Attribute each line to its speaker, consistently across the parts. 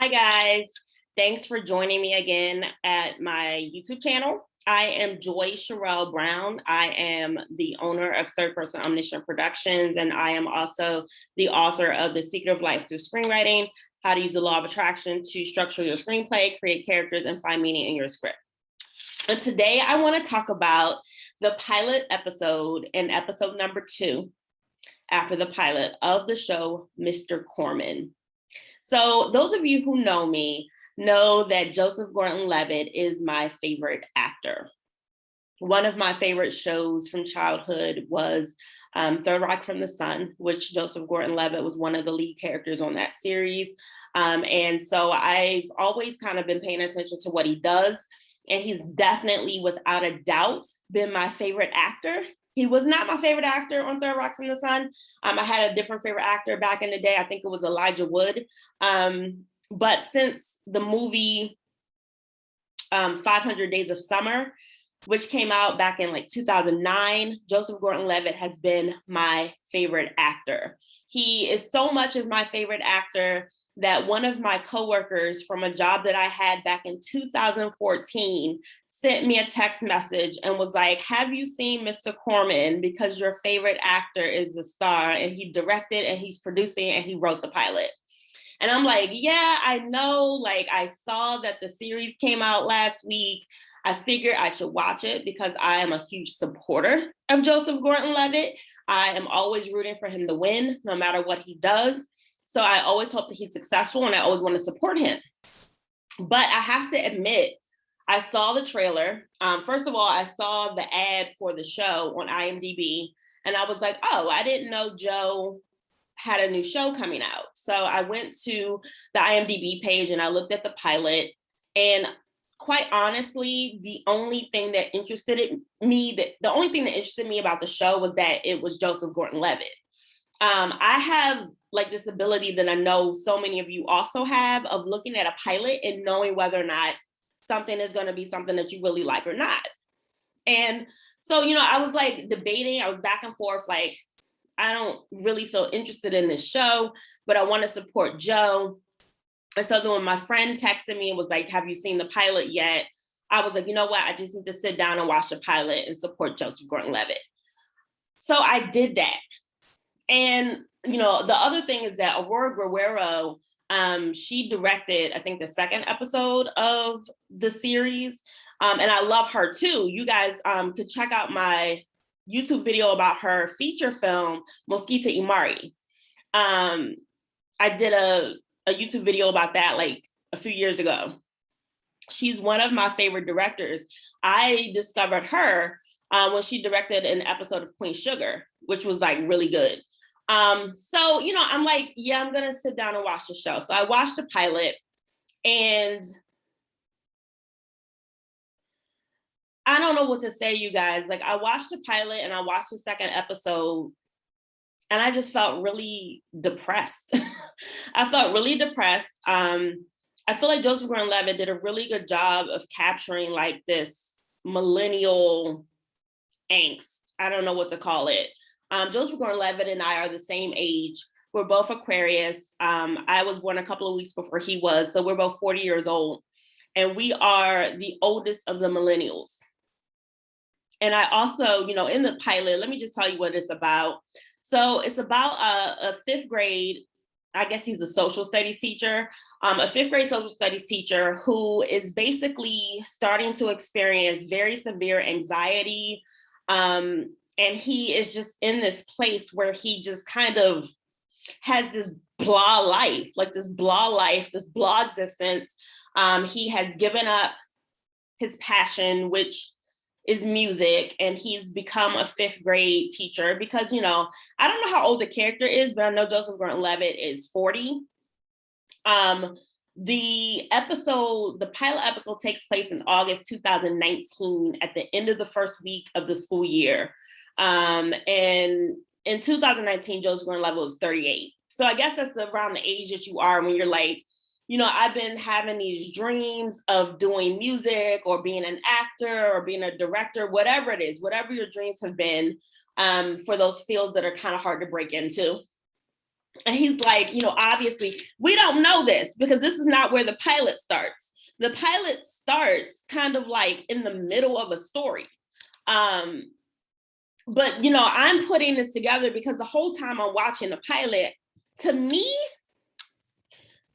Speaker 1: Hi guys, thanks for joining me again at my YouTube channel. I am Cheriel Brown. I am the owner of Third Person Omniscient Productions, and I am also the author of The Secret of Life Through Screenwriting, How to Use the Law of Attraction to Structure Your Screenplay, Create Characters, and Find Meaning in Your Script. And today I want to talk about the pilot episode in episode number 2, after the pilot of the show, Mr. Corman. So those of you who know me know that Joseph Gordon-Levitt is my favorite actor. One of my favorite shows from childhood was Third Rock from the Sun, which Joseph Gordon-Levitt was one of the lead characters on that series. And so I've always kind of been paying attention to what he does. And he's definitely, without a doubt, been my favorite actor. He was not my favorite actor on Third Rock from the Sun. I had a different favorite actor back in the day. I think it was Elijah Wood. But since the movie 500 Days of Summer, which came out back in like 2009, Joseph Gordon-Levitt has been my favorite actor. He is so much of my favorite actor that one of my coworkers from a job that I had back in 2014 sent me a text message and was like, have you seen Mr. Corman? Because your favorite actor is the star, and he directed and he's producing and he wrote the pilot. And I'm like, yeah, I know, like I saw that the series came out last week. I figured I should watch it because I am a huge supporter of Joseph Gordon-Levitt. I am always rooting for him to win, no matter what he does. So I always hope that he's successful, and I always want to support him. But I have to admit, I saw the trailer. First of all, I saw the ad for the show on IMDb, and I was like, oh, I didn't know Joe had a new show coming out. So I went to the IMDb page and I looked at the pilot, and quite honestly, the only thing that interested me about the show was that it was Joseph Gordon-Levitt. I have like this ability that I know so many of you also have of looking at a pilot and knowing whether or not something is going to be something that you really like or not. And so, I was like debating, I was back and forth, like, I don't really feel interested in this show, but I want to support Joe. And so then when my friend texted me and was like, have you seen the pilot yet? I was like, you know what? I just need to sit down and watch the pilot and support Joseph Gordon-Levitt. So I did that. And, the other thing is that Aurora Guerrero, she directed, I think, the second episode of the series. And I love her too. You guys could check out my YouTube video about her feature film, Mosquita Imari. I did a YouTube video about that like a few years ago. She's one of my favorite directors. I discovered her when she directed an episode of Queen Sugar, which was like really good. So, I'm like, yeah, I'm going to sit down and watch the show. So I watched the pilot, and I don't know what to say, you guys. Like, I watched the pilot and I watched the second episode, and I just felt really depressed. I felt really depressed. I feel like Joseph Gordon-Levitt did a really good job of capturing like this millennial angst. I don't know what to call it. Joseph Gordon-Levitt and I are the same age. We're both Aquarius. I was born a couple of weeks before he was, so we're both 40 years old. And we are the oldest of the millennials. And I also, in the pilot, let me just tell you what it's about. So it's about a fifth grade, I guess he's a social studies teacher, a fifth grade social studies teacher who is basically starting to experience very severe anxiety. And he is just in this place where he just kind of has this blah life, this blah existence. He has given up his passion, which is music, and he's become a fifth grade teacher because, I don't know how old the character is, but I know Joseph Gordon-Levitt is 40. The pilot episode takes place in August 2019 at the end of the first week of the school year. And in 2019, Joseph Gordon-Levitt was 38. So I guess that's around the age that you are when you're like, I've been having these dreams of doing music or being an actor or being a director, whatever it is, whatever your dreams have been, for those fields that are kind of hard to break into. And he's like, obviously, we don't know this because this is not where the pilot starts. The pilot starts kind of like in the middle of a story. But, I'm putting this together because the whole time I'm watching the pilot, to me,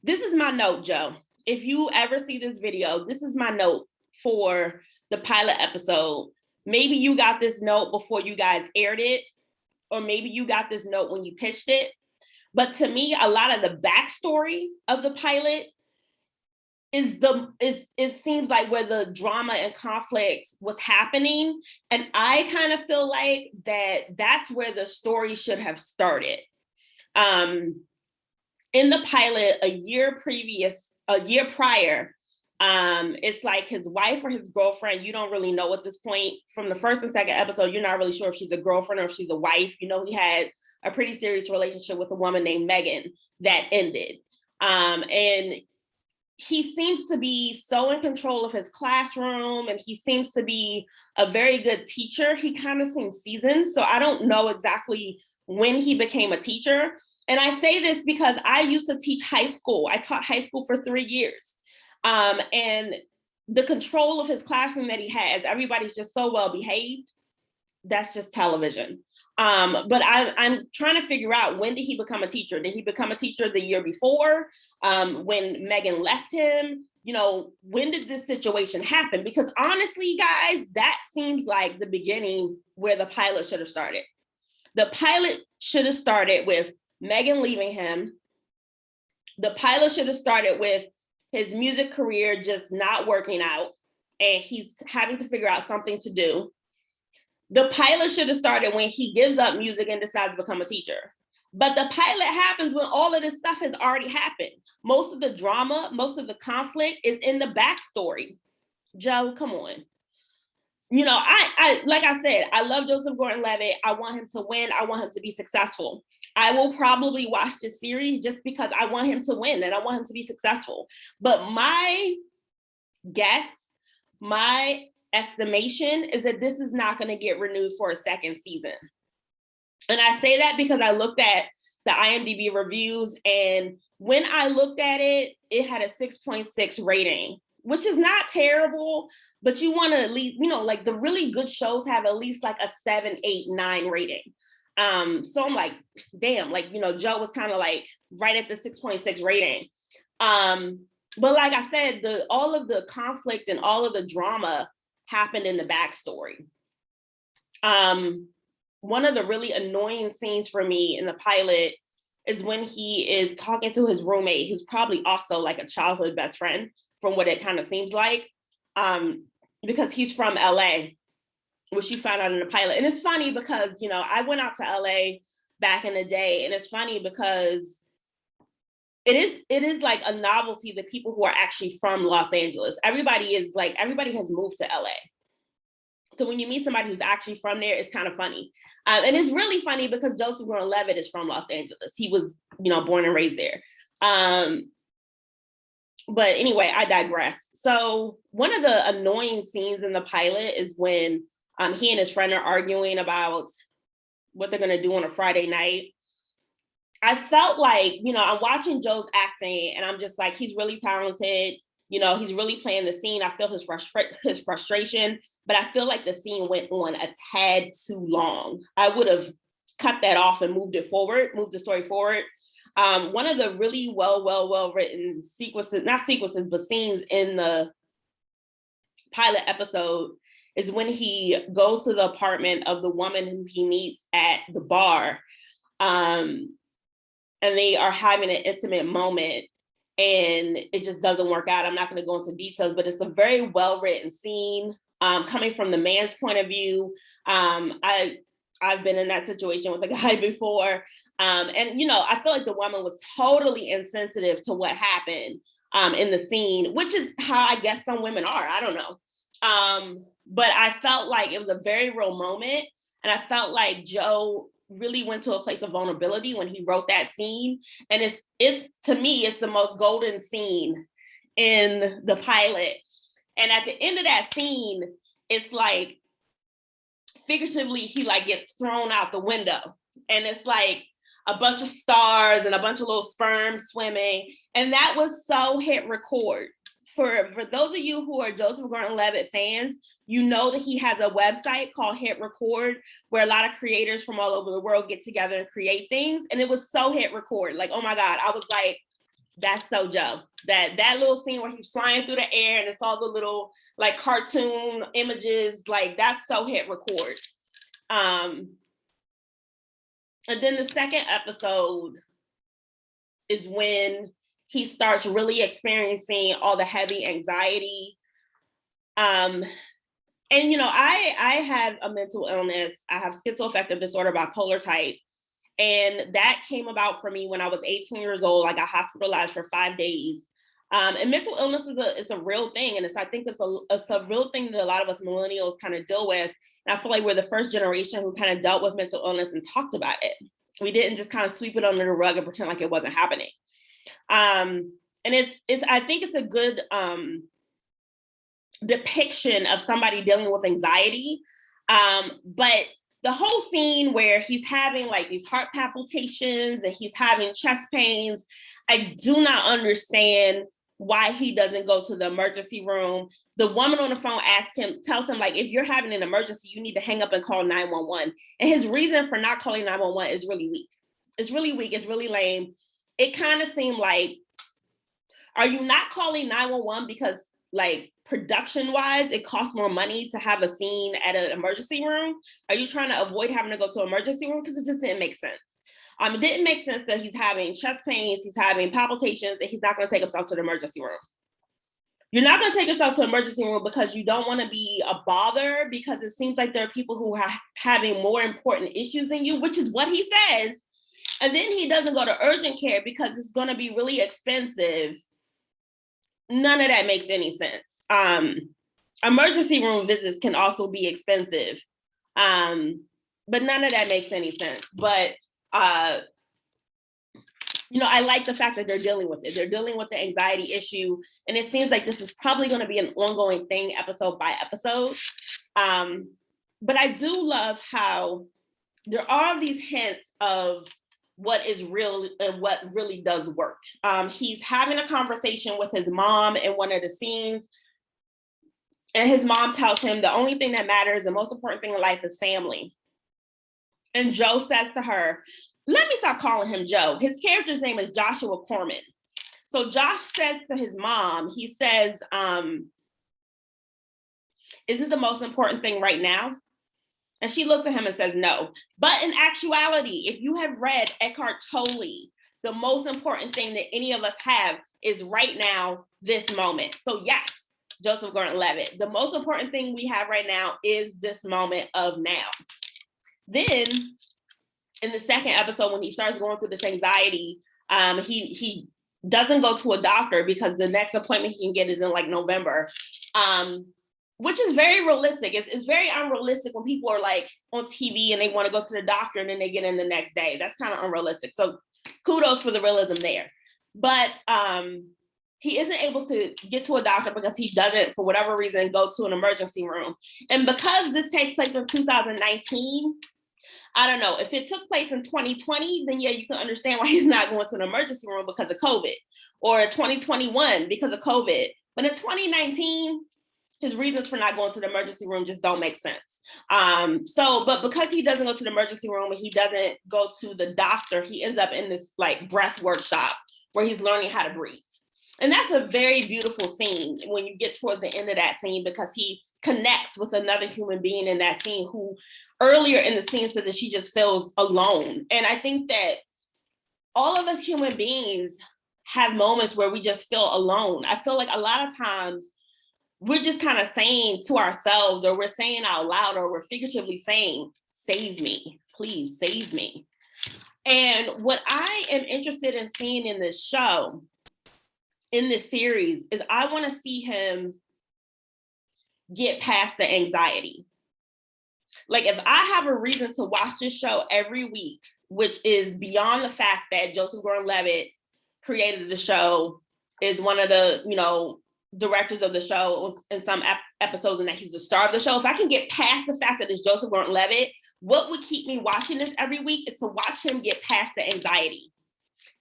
Speaker 1: this is my note, Joe. If you ever see this video, this is my note for the pilot episode. Maybe you got this note before you guys aired it, or maybe you got this note when you pitched it. But to me, a lot of the backstory of the pilot it seems like where the drama and conflict was happening. And I kind of feel like that's where the story should have started. In the pilot, a year prior, it's like his wife or his girlfriend, you don't really know at this point. From the first and second episode, you're not really sure if she's a girlfriend or if she's a wife. He had a pretty serious relationship with a woman named Megan that ended. And he seems to be so in control of his classroom, and he seems to be a very good teacher. He kind of seems seasoned. So I don't know exactly when he became a teacher. And I say this because I used to teach high school. I taught high school for 3 years. And the control of his classroom that he has, everybody's just so well behaved. That's just television. But I'm trying to figure out, when did he become a teacher? Did he become a teacher the year before? When Megan left him? When did this situation happen? Because honestly, guys, that seems like the beginning where the pilot should have started. The pilot should have started with Megan leaving him. The pilot should have started with his music career just not working out, and he's having to figure out something to do. The pilot should have started when he gives up music and decides to become a teacher. But the pilot happens when all of this stuff has already happened. Most of the drama, most of the conflict is in the backstory. Joe, come on. I like I said, I love Joseph Gordon-Levitt. I want him to win. I want him to be successful. I will probably watch this series just because I want him to win and I want him to be successful. But my guess, my estimation is that this is not going to get renewed for a second season. And I say that because I looked at the IMDb reviews, and when I looked at it, it had a 6.6 rating, which is not terrible, but you want to at least, like the really good shows have at least like a 7, 8, 9 rating. So I'm like, damn, like, Joe was kind of like right at the 6.6 rating. But like I said, all of the conflict and all of the drama happened in the backstory. One of the really annoying scenes for me in the pilot is when he is talking to his roommate, who's probably also like a childhood best friend, from what it kind of seems like, because he's from LA, which you found out in the pilot. And it's funny because, I went out to LA back in the day, and it's funny because it is like a novelty that people who are actually from Los Angeles, everybody has moved to LA. So when you meet somebody who's actually from there, it's kind of funny. And it's really funny because Joseph Gordon-Levitt is from Los Angeles. He was, born and raised there. But anyway, I digress. So one of the annoying scenes in the pilot is when he and his friend are arguing about what they're going to do on a Friday night. I felt like, I'm watching Joe's acting and I'm just like, he's really talented. He's really playing the scene. I feel his frustration, but I feel like the scene went on a tad too long. I would have cut that off and moved the story forward. One of the really well written scenes in the pilot episode is when he goes to the apartment of the woman who he meets at the bar. And they are having an intimate moment, and it just doesn't work out. I'm not going to go into details, but it's a very well-written scene, coming from the man's point of view. I've been in that situation with a guy before. And, I feel like the woman was totally insensitive to what happened in the scene, which is how I guess some women are. I don't know. But I felt like it was a very real moment. And I felt like Joe really went to a place of vulnerability when he wrote that scene. And it's to me, it's the most golden scene in the pilot. And at the end of that scene, it's like, figuratively, he like gets thrown out the window. And it's like, a bunch of stars and a bunch of little sperm swimming. And that was so hit record. For those of you who are Joseph Gordon-Levitt fans, you know that he has a website called Hit Record, where a lot of creators from all over the world get together and create things. And it was so hit record. Like, oh my God, I was like, that's so Joe. That little scene where he's flying through the air and it's all the little like cartoon images, like that's so hit record. And then the second episode is when he starts really experiencing all the heavy anxiety. And, you know, I have a mental illness. I have schizoaffective disorder, bipolar type. And that came about for me when I was 18 years old. I got hospitalized for 5 days. And mental illness is a real thing. And I think it's a real thing that a lot of us millennials kind of deal with. And I feel like we're the first generation who kind of dealt with mental illness and talked about it. We didn't just kind of sweep it under the rug and pretend like it wasn't happening. And I think it's a good depiction of somebody dealing with anxiety. But the whole scene where he's having like these heart palpitations and he's having chest pains, I do not understand why he doesn't go to the emergency room. The woman on the phone tells him like, if you're having an emergency, you need to hang up and call 911. And his reason for not calling 911 is really weak. It's really weak. It's really lame. It kind of seemed like, are you not calling 911 because like production wise, it costs more money to have a scene at an emergency room? Are you trying to avoid having to go to an emergency room? Because it just didn't make sense. It didn't make sense that he's having chest pains, he's having palpitations, and he's not going to take himself to the emergency room. You're not going to take yourself to an emergency room because you don't want to be a bother, because it seems like there are people who are having more important issues than you, which is what he says. And then he doesn't go to urgent care because it's going to be really expensive. None of that makes any sense. Emergency room visits can also be expensive, but none of that makes any sense. But you know, I like the fact that they're dealing with it. They're dealing with the anxiety issue, and it seems like this is probably going to be an ongoing thing, episode by episode. But I do love how there are these hints of what is real and what really does work. He's having a conversation with his mom in one of the scenes, and his mom tells him the only thing that matters, the most important thing in life is family. And Joe says to her, let me stop calling him Joe. His character's name is Joshua Corman. So Josh says to his mom, he says, isn't the most important thing right now? And she looked at him and says, no. But in actuality, if you have read Eckhart Tolle, the most important thing that any of us have is right now, this moment. So yes, Joseph Gordon-Levitt, the most important thing we have right now is this moment of now. Then in the second episode, when he starts going through this anxiety, he doesn't go to a doctor because the next appointment he can get is in like November, which is very realistic. It's very unrealistic when people are like on TV and they want to go to the doctor and then they get in the next day. That's kind of unrealistic. So kudos for the realism there. But he isn't able to get to a doctor because he doesn't, for whatever reason, go to an emergency room. And because this takes place in 2019, I don't know, if it took place in 2020, then yeah, you can understand why he's not going to an emergency room because of COVID, or 2021 because of COVID. But in 2019, his reasons for not going to the emergency room just don't make sense. But because he doesn't go to the emergency room and he doesn't go to the doctor, he ends up in this like breath workshop where he's learning how to breathe. And that's a very beautiful scene when you get towards the end of that scene, because he connects with another human being in that scene who earlier in the scene said that she just feels alone. And I think that all of us human beings have moments where we just feel alone. I feel like a lot of times we're just kind of saying to ourselves, or we're saying out loud, or we're figuratively saying, save me, please save me. And what I am interested in seeing in this show, in this series, is I want to see him get past the anxiety. Like, if I have a reason to watch this show every week, which is beyond the fact that Joseph Gordon-Levitt created the show, is one of the, you know, directors of the show in some episodes, and that he's the star of the show. If I can get past the fact that it's Joseph Gordon-Levitt, what would keep me watching this every week is to watch him get past the anxiety.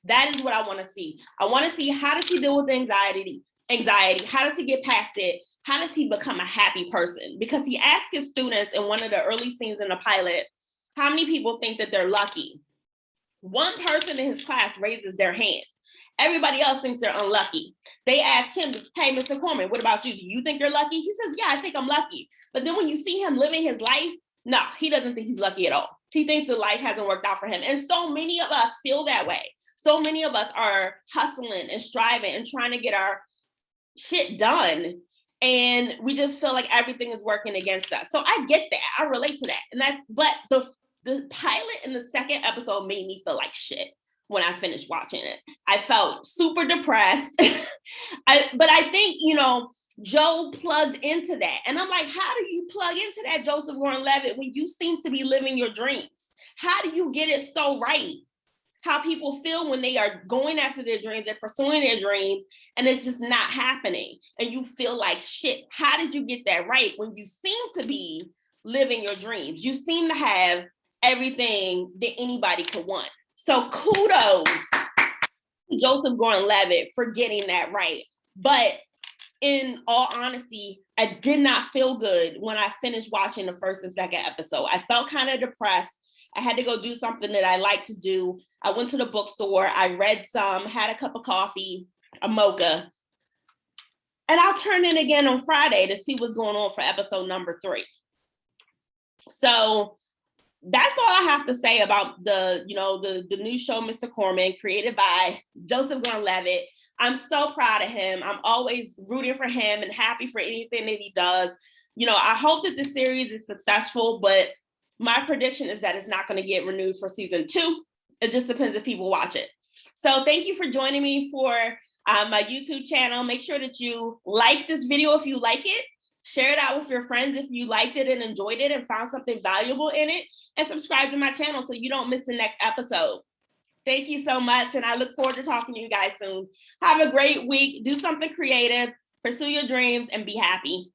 Speaker 1: That is what I want to see. I want to see, how does he deal with anxiety? How does he get past it? How does he become a happy person? Because he asked his students in one of the early scenes in the pilot, how many people think that they're lucky? One person in his class raises their hand. Everybody else thinks they're unlucky. They ask him, hey, Mr. Corman, what about you? Do you think you're lucky? He says, yeah, I think I'm lucky. But then when you see him living his life, no, he doesn't think he's lucky at all. He thinks that life hasn't worked out for him. And so many of us feel that way. So many of us are hustling and striving and trying to get our shit done. And we just feel like everything is working against us. So I get that. I relate to that. And that's, but the pilot in the second episode made me feel like shit when I finished watching it. I felt super depressed. But I think, you know, Joe plugged into that. And I'm like, how do you plug into that, Joseph Gordon-Levitt, when you seem to be living your dreams? How do you get it so right? How people feel when they are going after their dreams, they're pursuing their dreams, and it's just not happening. And you feel like shit. How did you get that right when you seem to be living your dreams? You seem to have everything that anybody could want. So kudos to Joseph Gordon-Levitt for getting that right. But in all honesty, I did not feel good when I finished watching the first and second episode. I felt kind of depressed. I had to go do something that I like to do. I went to the bookstore, I read some, had a cup of coffee, a mocha, and I'll turn in again on Friday to see what's going on for episode number 3. So that's all I have to say about the new show, Mr. Corman, created by Joseph Gordon-Levitt. I'm so proud of him. I'm always rooting for him and happy for anything that he does. You know, I hope that the series is successful, but my prediction is that it's not going to get renewed for season 2. It just depends if people watch it. So thank you for joining me for my YouTube channel. Make sure that you like this video if you like it. Share it out with your friends if you liked it and enjoyed it and found something valuable in it. And subscribe to my channel so you don't miss the next episode. Thank you so much. And I look forward to talking to you guys soon. Have a great week. Do something creative. Pursue your dreams and be happy.